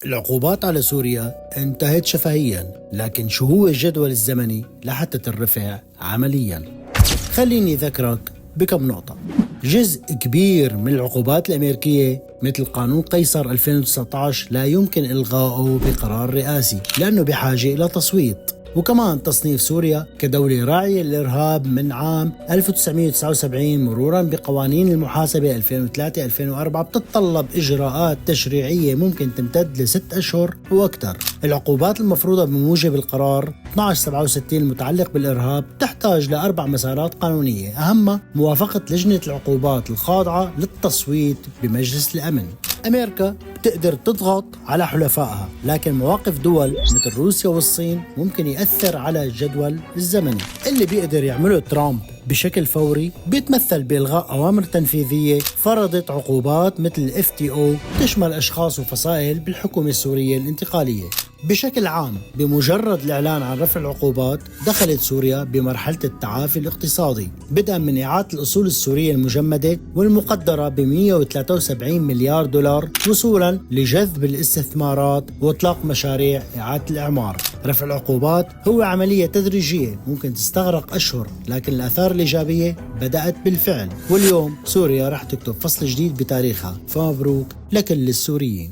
العقوبات على سوريا انتهت شفهيا، لكن شو هو الجدول الزمني لحتى تنرفع عمليا؟ خليني أذكرك بكم نقطة. جزء كبير من العقوبات الأمريكية مثل قانون قيصر 2019 لا يمكن إلغائه بقرار رئاسي لأنه بحاجة إلى تصويت. وكمان تصنيف سوريا كدولة راعية للإرهاب من عام 1979 مرورا بقوانين المحاسبة 2003-2004 بتتطلب إجراءات تشريعية ممكن تمتد ل6 أشهر وأكثر. العقوبات المفروضة بموجب القرار 1267 المتعلق بالإرهاب تحتاج ل4 مسارات قانونية، أهمها موافقة لجنة العقوبات الخاضعة للتصويت بمجلس الأمن. أمريكا بتقدر تضغط على حلفائها، لكن مواقف دول مثل روسيا والصين ممكن يأثر على الجدول الزمني. اللي بيقدر يعمله ترامب بشكل فوري بيتمثل بإلغاء أوامر تنفيذية فرضت عقوبات مثل FTO تشمل أشخاص وفصائل بالحكومة السورية الانتقالية. بشكل عام بمجرد الإعلان عن رفع العقوبات دخلت سوريا بمرحلة التعافي الاقتصادي، بدءا من إعادة الأصول السورية المجمدة والمقدرة ب 173 مليار دولار وصولا لجذب الاستثمارات وإطلاق مشاريع إعادة الإعمار. رفع العقوبات هو عملية تدريجية ممكن تستغرق أشهر، لكن الآثار الإيجابية بدأت بالفعل، واليوم سوريا رح تكتب فصل جديد بتاريخها، فمبروك لكل السوريين.